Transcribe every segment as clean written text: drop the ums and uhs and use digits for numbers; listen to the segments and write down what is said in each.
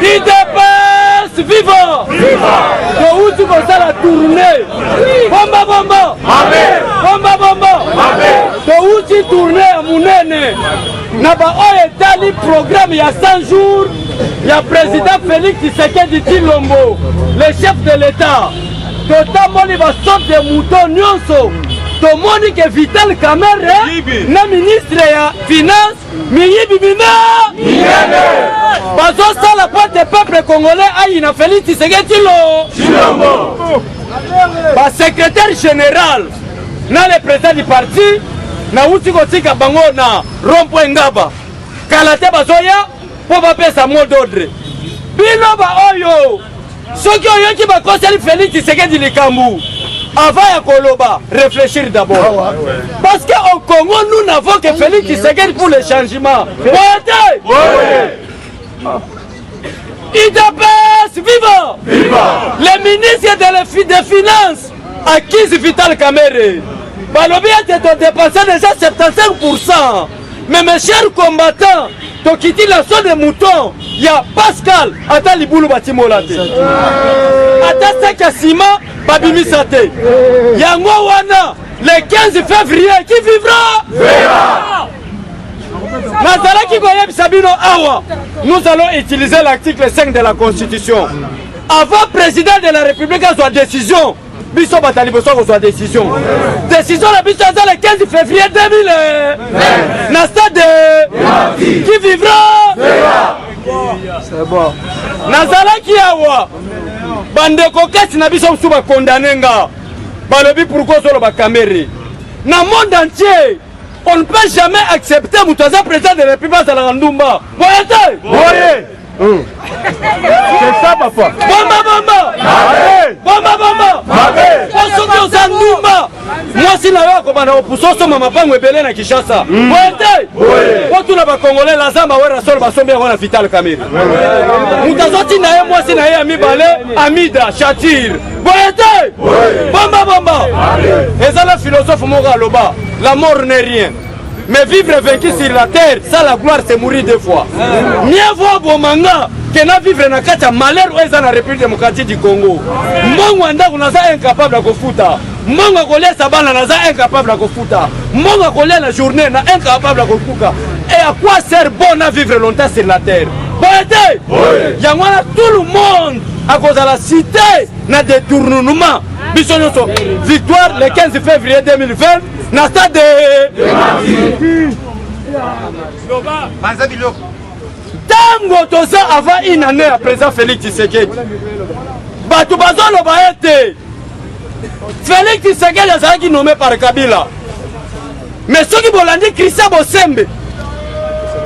IDPS vivant. Touti koza la tournée. Bomba bomba. Bomba bomba. Touti tournée à Mounene. Naba Oyetali programme il y a 100 jours. Il y a président Félix Tshisekedi Tshilombo, le chef de l'État. Totamoni va sortir de moutons nyonso. Tomoni que Vital Kamerhe, na ministre ya finance, miyibi bina. Bazo sala pote peuple congolais ayi na Félix Tshisekedi Tshilombo. Ba secrétaire général, na le président du parti, na uti kotika bango na rompo ngaba. Kalate bazoya. Pour pas sa mot d'ordre. Bino ba oyo. Ceux qui ont qui va conseiller Félix Tshisekedi Likambu. Avant ya koloba, réfléchir d'abord. Parce qu'au Congo, nous n'avons que Félix Tshisekedi pour le changement. IDPS vivant. Les ministres des Finances acquis Vital Kamerhe. Balobi a dépassé déjà 75%. Mais mes chers combattants, tu quittes la zone de moutons, il y a Pascal, Ata Liboulou Batimolate. Ata Sekasima, Babimi Sate. Yango Wana, le 15 février, qui vivra? Nazala Kigoyeb Sabino Awa. Nous allons utiliser l'article 5 de la Constitution. Avant président de la République à sa décision, Biso Bataliboso a sa décision. Décision la Biso le 15 février 2020. Na stade qui vivra. C'est bon. Nazala Kiawa. Bandeko Kati na Biso Suba condamné nga. Balobi pourquoi solo ba Kamerhe. Na monde entier, on ne peut jamais accepter Moutaza président de la République de la Randumba. Voyez. C'est ça papa. Bomba. Bomba. Moi si na yo ko bana opusoso mama pango ebele na Kinshasa. Voyez. Pour na ba Congolais la zamba wera sol ba sombe na Vital Kamerhe. Moutaza ti na ye moi si na ye ami balé Amida Chatir. Voyez. Bomba. Et ça la philosophe Mora Loba, la mort n'est rien. Mais vivre vaincu sur la terre, ça la gloire c'est mourir deux fois. Mieux vaut Bomanga que na vivre na kata malheur ou dans la République démocratique du Congo. Mongo ndako naza incapable de kofuta. Mongo kolia sabana naza incapable de kofuta. Mongo kolia la journée na incapable de kofuka. Et à quoi sert bon à vivre longtemps sur la terre? Yangwana tout le monde à cause de la cité na détournement. Bisonyoso victoire le 15 février 2020. Na stade Tango toza avant une année à présent Félix Tshisekedi. Batu bazolo baete. Félix Tshisekedi azalaki nommé par Kabila. Mais ceux qui bolandi Christian Bosembe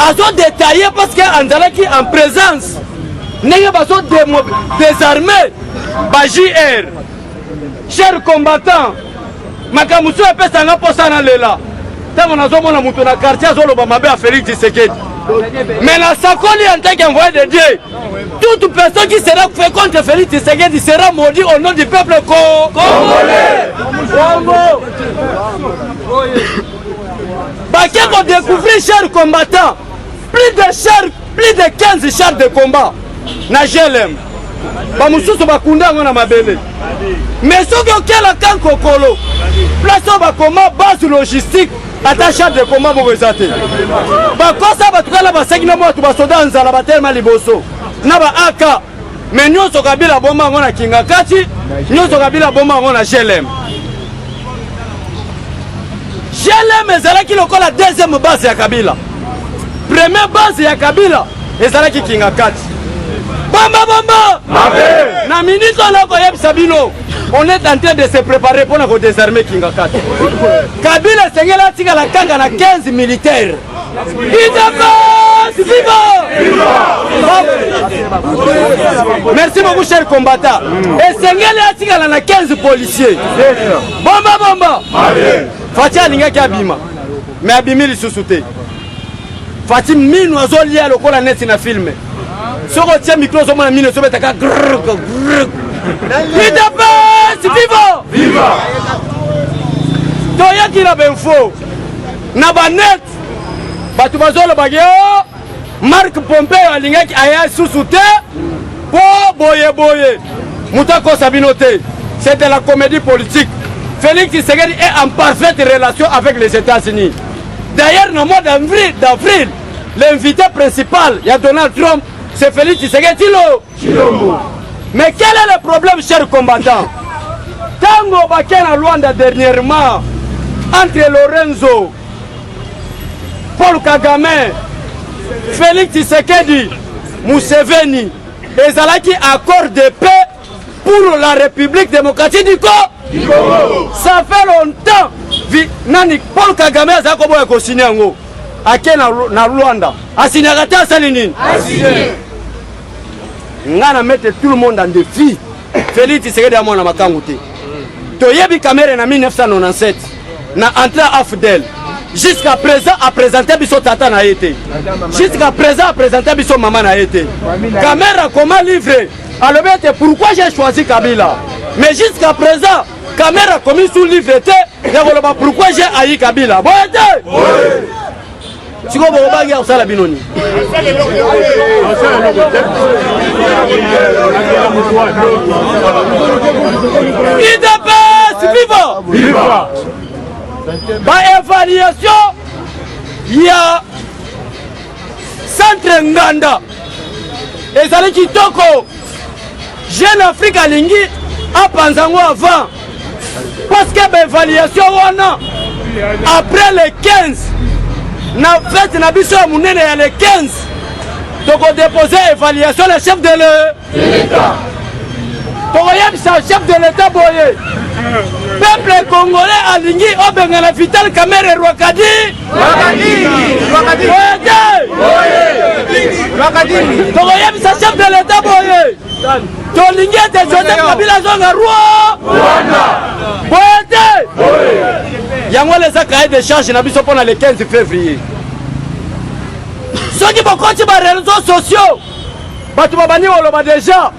azo détaillé parce que andalaki en présence. N'est pas désarmé. Ba JR. Chers combattants. Makamusu epesa nga posa na lela. Tango nazomona mutu na quartier azoloba mabe a Félix Tshisekedi. Mais la Sakoli en tant qu'envoyé de Dieu, toute personne qui sera fait contre Félix Tshisekedi sera maudit au nom du peuple congolais. Baké qu'on découvrir chers combattants, plus de 15 chars de combat. Na GLM. Bamususu bakunda ngona mabele. Mais ceux qui ont la camp Kokolo, place ba comment base logistique attaché de comment bozate. Ba kosa ba tukala ba segna mo tu ba soda nzala ba telma liboso. Na ba aka mais nyoso kabila bomba ngona kinga kati, nyoso kabila bomba ngona GLM. GLM ezalaki lokola deuxième base ya Kabila. Première base ya Kabila ezalaki kinga kati. Bomba. Na minute on a Sabino. On est en train de se préparer pour nous désarmer Kingakat. Kabila Sengela tika la kanga na 15 militaires. Merci beaucoup chers combattants. Et Sengela tika la 15 policiers. Bomba. Fatia linga ki abima. Mais abimi li susute. Fatim minu azoli ya lokola neti na filme. Si on retient le micro, on a mis le sommet à viva! Toya qui l'a bien faux. Nabanet, Batubazolo Bagio, Marc Pompeo, Alingak, Aya Sousouté, boye boye. Moutako Sabinote, c'est de la comédie politique. Félix Tshisekedi est en parfaite relation avec les États-Unis. D'ailleurs, dans le mois d'avril, l'invité principal, il y a Donald Trump, c'est Félix Tshisekedi Tshilombo. Mais quel est le problème, chers combattants? Tango Bakena Luanda dernièrement, entre Lorenzo, Paul Kagame, Félix Tshisekedi, Museveni, les Alaki accord de paix pour la République démocratique du Congo. Ça fait longtemps. Nani Paul Kagame a comment il a signé en na Luanda. A signé à Salinine. On a mettre tout le monde en défi. Félix Tshisekedi a mon amakangoute. Toyebi Kamere en 1997 na entré à Afdel. Jusqu'à présent, à présenter Bisso Tata n'a été. Jusqu'à présent, à présenter Bisso Maman n'a été. Kamera, comment livrer? Alors, pourquoi j'ai choisi Kabila? Mais jusqu'à présent, Kamera, comme il sous livre, pourquoi j'ai haï Kabila? Bon, tu vois, on va ça la binoni. Viva! Viva! Par évaluation, il y a Centre Nganda. Et ça qui toko. Jeune Afrique à Lingi, à Panzango avant. Parce que l'évaluation, après les 15, na fête na biso munene ya les 15, donc on déposé évaluation le chef de l'État. Donc le chef de l'État boye. Peuple congolais a lingi Obengana Vital Kamerhe Rwakadi. Donc il y a chef de l'État boye. Donc lingi était Joseph Kabila zonga Rwanda. Yango les a cahiers de charge na biso pendant le 15 février. Ceux qui vont continuer les réseaux sociaux, batu babani oloba déjà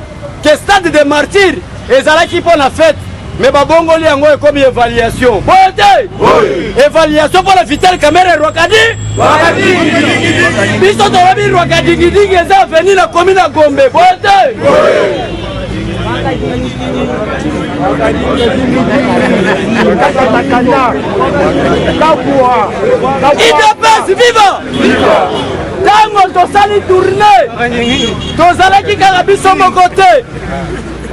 que stade de martyrs et zala qui pour la fête. Mais babongo li yango comme évaluation. Évaluation pour la Vital Kamerhe Rwakadi. Biso to babi Rwakadi gidingi eza venir la commune à Gombe. IDPS viva! Tango tosali tournée. Tozalaki kaka biso moko te.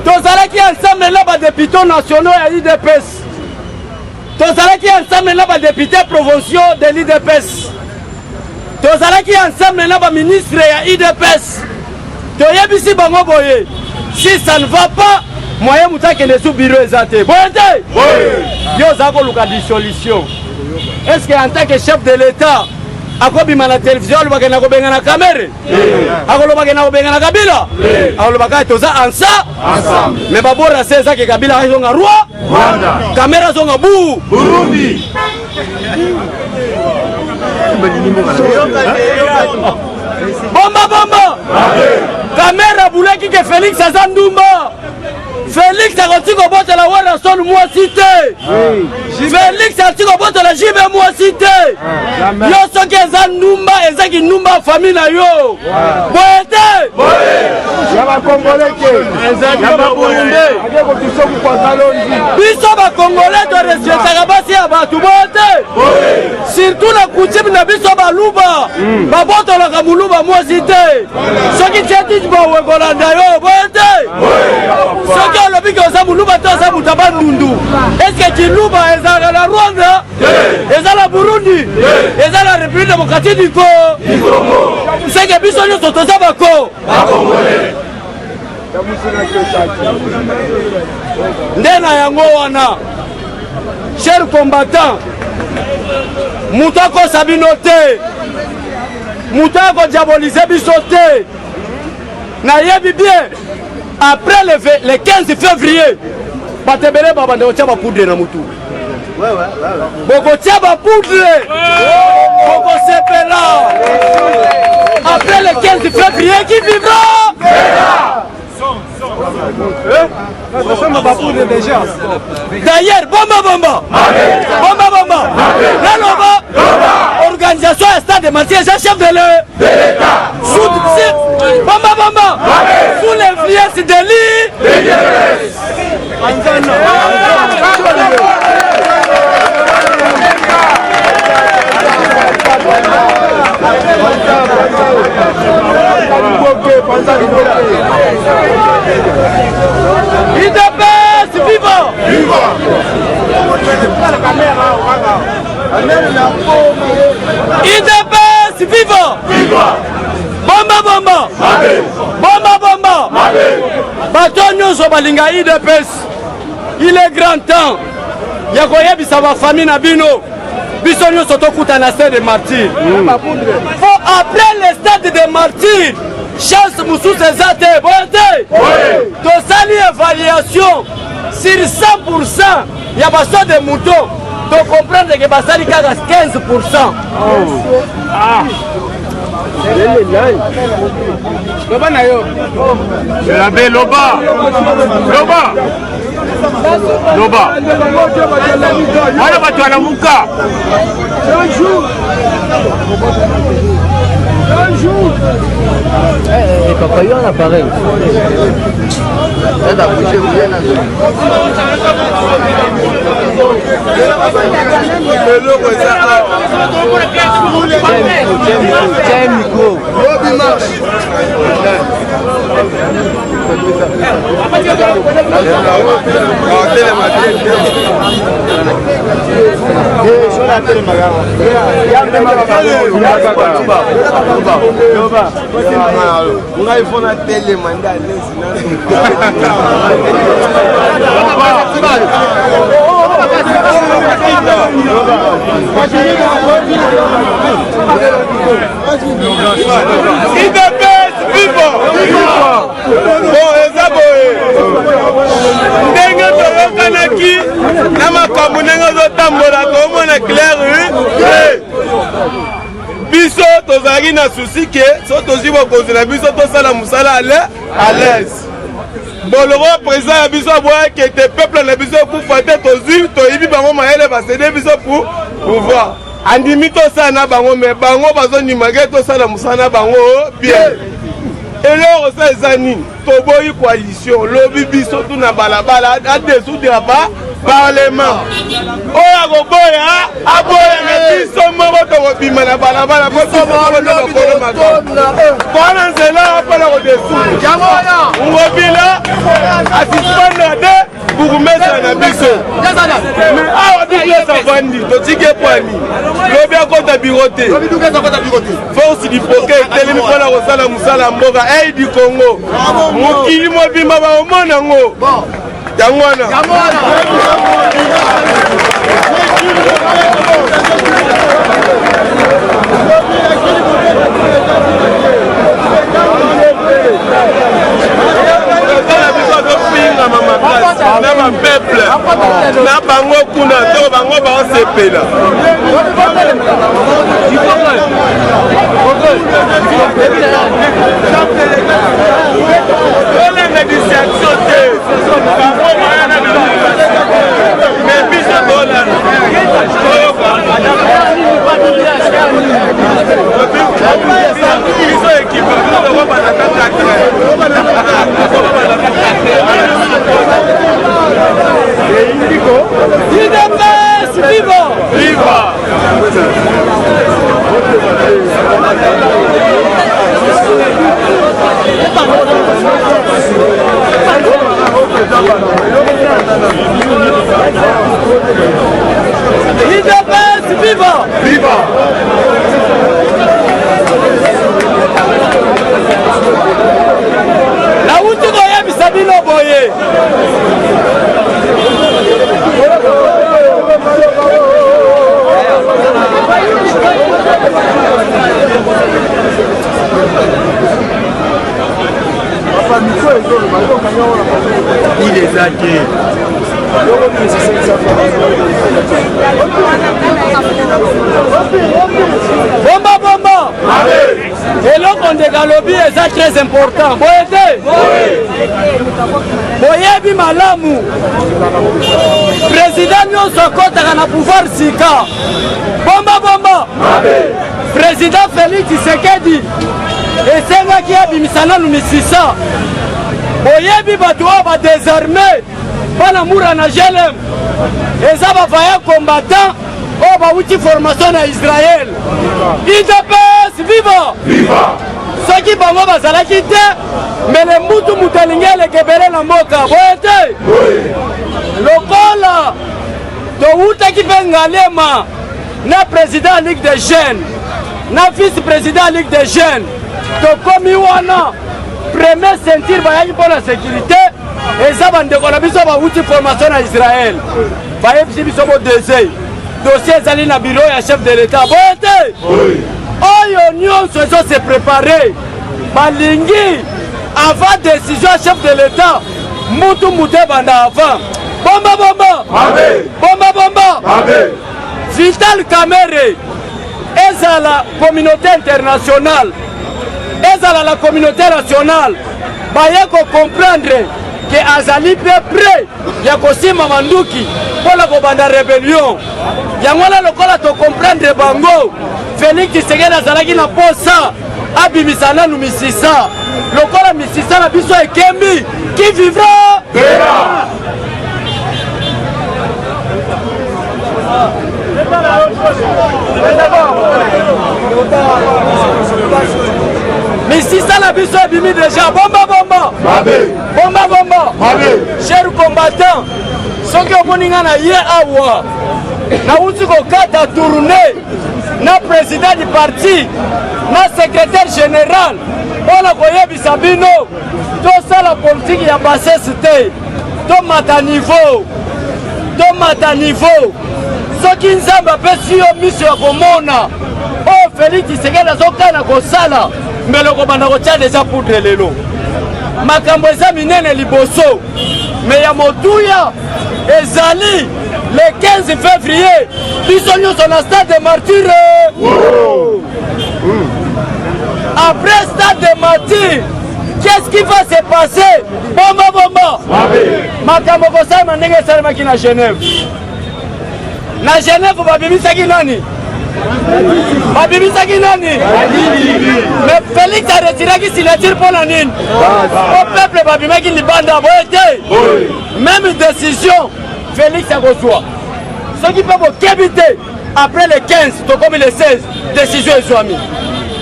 Tozalaki ensemble là bas députés nationaux à l'IDPS. Tozalaki ensemble là bas députés provinciaux de l'IDPS. Tozalaki ensemble là bas ministres à l'IDPS. Toyebisi bango boye. Si ça ne va pas, moyen moutake ne sous bureau ezate. Boyente. Yo zako luka dissolution. Est-ce que en tant que chef de l'État akobima na télévision alobaka kobenga na Kamerhe akolobaka na kobenga na Kabila akolobaka toza ensemble mais babora seza ke Kabila azonga Rwanda Kamerhe azonga Burundi bomba Kamerhe abulaki ke Félix aza ndumba. Félix a reçu comme botte la Wara son moi cité. Félix a reçu comme botte la Jibe moi cité. Yo so ke za numba ezaki numba famille na yo. Boete. Ya ba congolais ke ezaki ba Burundais. Akeko tisoku kwa Kalonji. Biso ba congolais to respecta basi ya batu boete. Surtout la coutume na biso ba luba. Ba boto la kamuluba moi cité. Soki teti ba wegolanda yo boete. Est-ce que Kiluba est à la Rwanda, est à la Burundi, est à la République démocratique du Congo? C'est que Bissonio sont aux Abako. Ndena yango wana, chers combattants, Moutako Sabinote, Moutako diaboliser Bissoté, nayebi bien. Après le 15 février, Batebele Babande Otiaba poudre na mutu. Boko Tiaba poudre. Boko Sepela. Après le 15 février, qui vivra? D'ailleurs, bomba. Organisation l'état de Martyr, c'est chef de l'État. Bamba. Sous l'influence de l'île. IDPS vivant. IDPS vivant. Bomba. Bato nyonso balinga IDPS. Il est grand temps. Yakoye bisaba famille na bino. Biso nyonso tokuta na stade de Martyr. Faut après le stade de Martyr. Chance Moussous Zate, bonté. Tosali évaluation sur 100%. Il y a pas de moutons. Tu comprends que Basali Kaga 15%. Loba na yo. Loba. Wala batu anamuka. Et papa, il y a un appareil. Tiens, micro. ndenge toyokanaki na makambo ndenge ozotambola komona clair biso tozalaki na susi ke so tozwi bokonzi na biso tosala mosala à l'aise boloko président ya biso aboyaki ete peuple na biso ekufa te tozwi toyibi bango mayele basede biso pour pouvoir andimi tosala na bango me bango bazondimake tosala mosala na bango bien eloko sa eza nini toboyi coalition lobi biso tuna balabala adesoudre ba parlement oyo akoboya aboyanga biso moko tokobima na balabala kona nzela mpona kodesoudre ngobila asispandre te bourgmestre na biso awa biso avandi totiki epwani lobi akota biro te force dipoke etelemi mpona kosala mosala mboka eidi congo mokili mobimba baomona ngo yango wana na bapeuple na bango kuna to bango baosepela olenga distraction te bango bayana mais biso tolana biso ekipe IDPS vivant! Viva! IDPS vivant! Viva! La outi koya bisabino boye. Il est zaké. Bomba. Et là, on est galobi, c'est très important. Boyebi malamu. Président nous sokota na pouvoir sika. Bomba. président Félix Tshisekedi esengaki abimisana numisisa boyebi bato oyo badésarme mpona mura na GLM eza bavaya combattant oyo bawuti formation na Israel. UDPS viva soki bango bazalaki te mele mbutu mutu alingi elekebele na mboka boye te lokola towutaki mpe ngalema na président Ligue des Jeunes na vice-président Ligue des Jeunes tokomi wana premier ceinture bayaki mpo na sécurité eza bandeko na biso bawuti formation na Israel bayebisi biso bo deuxième dossier ezali na bureau ya chef de l'état boye te oyo nyonso ezo se préparé balingi avant décision ya chef de l'état mutu mutu ebanda avant bomba Vital Kamerhe ezala communauté internationale ezala la communauté nationale baye ko comprendre que azali pe prêt ya kosima manduki mpona kobanda rébellion yango wana lokola to comprendre bango Félix Tshisekedi azalaki na posa abimisa nanu misisa lokola misisa na biso ekembi qui vivra verra. misisa na biso ebimi déjà bomba cher combattant soki omoninga na ye awa nauti kokata tourné na président du parti na secrétaire général mpona koyebisa bino tosala politike ya basese te tomata niveau soki nzambe apesi yo miso ya komona oyo Félix Tshisekedi azokana kosala mbelo kobanda kotia deja poudre lelo makambo eza minene liboso me ya motuya ezali le 15 février biso nyonso na stade de martyre après stade de martyre qu'est-ce qui va se passer bomba makambo kosalema ndenge esalemaki na Genève babimisaki nani mais Félix aretiraki signature mpona nini o peuple babimaki libanda boye te même décision Félix akozwa soki mpe bokebi te après le 15 tokomi le 16 décision ezwami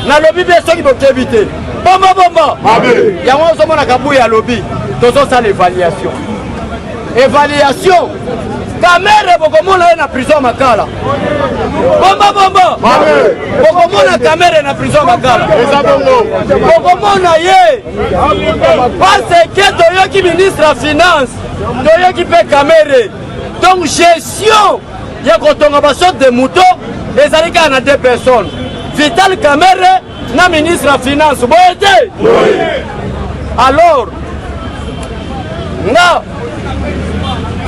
nalobi mpe soki bokebi te bomba yango ozomona kabuya alobi tozosala évaluation Kamerhe bokomona ye na prison makala bomba bokomona Kamerhe na prison makala bokomona ye parce que toyoki ministre ya finance toyoki mpe Kamerhe donc gestion ya kotonga basote de mouton ezali kaka na 2 personnes Vital Kamerhe na ministre ya finance boye te alors nga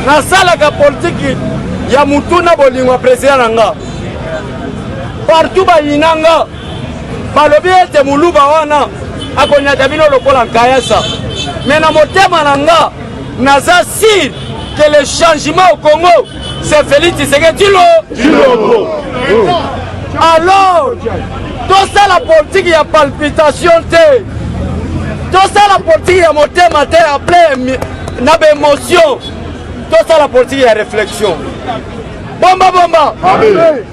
nasalaka politiki ya mutu na bolingo ya président na nga partout bayina nga balobi ete muluba wana akonyata bino lokola nkayasa me na motema na nga naza sûr que le changement au Congo c'est Félix Tshisekedi alors tosala politiki ya palpitation te tosala politiki ya motema te après na bémotion tosala politique ya réflexion bomba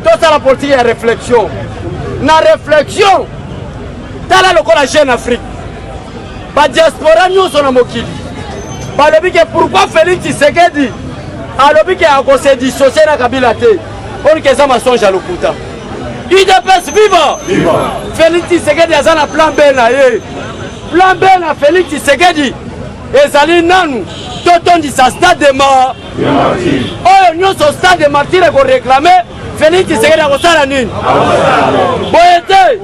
tosala politique ya réflexion na réflexion tala lokola Jeune Afrique badiaspora nyonso na mokili balobi ke pourquoi Félix Tshisekedi alobi ke akose dissocier na Kabila te oyo ke eza masonge ya lokuta UDPS viva Félix Tshisekedi aza na plan B na ye plan B na Félix Tshisekedi ezali nanu totondisa stade de martyr oyo nyonso stade de martyr ekoreklame Félix Tshisekedi akosala nini boye te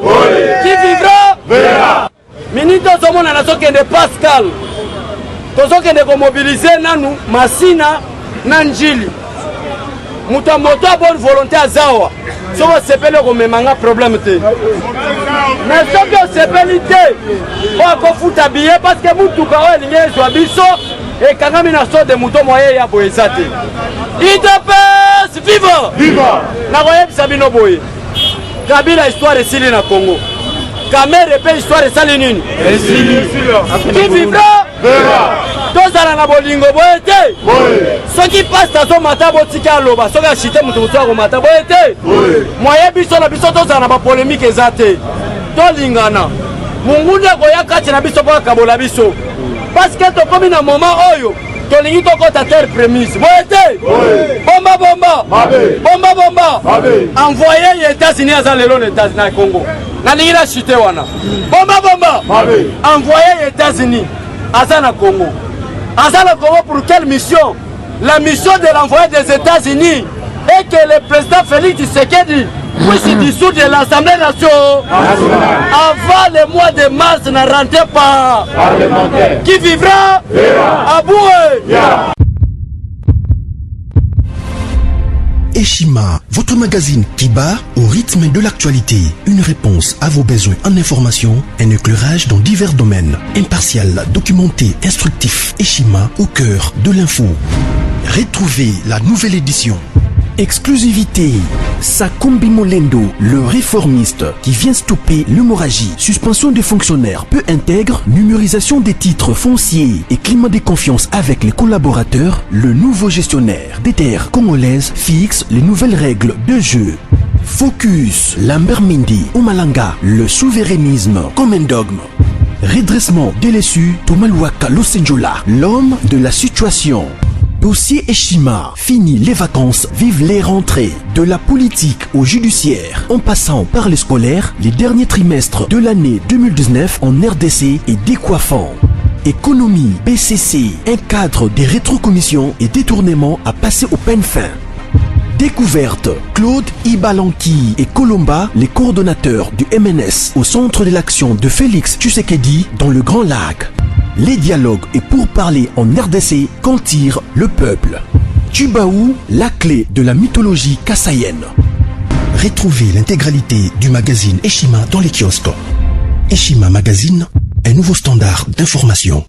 qui vivra minute tozomona nazokende Pascal tozokende komobilize nanu masina na njili moto ya moto ya bonne volonté azawa soki osepeli okomemanga problème te mais soki osepeli te oyo akofuta biye parce que mutuka oyo elingi ezwa biso ekangami na so de moto moye ya boye eza te UDPS viva nakoyebisa bino boye Kabila histoire esili na Congo. Kamere pe histoire esali nini? Esili. Qui vivra verra. Tozala na bolingo boyete. Soki pasta so mata botika loba, soki achite mutu mutu ko mata boyete. Moye biso na biso tozala na ba polémique ezate. Tolingana. Mungunde ko yakati na biso kwa kabola biso. Parce que to komi na moment oyo tolingi tokota terre prémisse. Boyete. Bomba bomba. Bomba bomba. Envoyé les États-Unis à lelo les États-Unis na Congo. Na lingira chute wana. Bomba bomba. Envoyé les États-Unis à na Congo. Azala Congo pour quelle mission? La mission de l'envoyé des États-Unis est que le président Félix Tshisekedi puisse dissoudre l'Assemblée nationale avant le mois de mars, ne rentrez pas. Qui vivra à Boué. Eshima, votre magazine qui bat au rythme de l'actualité. Une réponse à vos besoins en information, un éclairage dans divers domaines. Impartial, documenté, instructif. Eshima au cœur de l'info. Retrouvez la nouvelle édition. Exclusivité, Sakombi Molendo, le réformiste qui vient stopper l'hémorragie, suspension des fonctionnaires peu intègre, numérisation des titres fonciers et climat de confiance avec les collaborateurs, le nouveau gestionnaire des terres congolaises fixe les nouvelles règles de jeu. Focus, Lambert Mindi, Omalanga, le souverainisme comme un dogme. Redressement délaissé, Tomaluaka Losenjola, l'homme de la situation. Dossier Eshima, fini les vacances, vive les rentrées. De la politique au judiciaire, en passant par les scolaires, les derniers trimestres de l'année 2019 en RDC est décoiffant. Économie, BCC, un cadre des rétrocommissions et détournements à passer au peine fin. Découverte, Claude Ibalanki et Colomba, les coordonnateurs du MNS au centre de l'action de Félix Tshisekedi dans le Grand Lac. Les dialogues et pourparlers en RDC qu'en tire le peuple. Tubaou, la clé de la mythologie kassaïenne. Retrouvez l'intégralité du magazine Eshima dans les kiosques. Eshima Magazine, un nouveau standard d'information.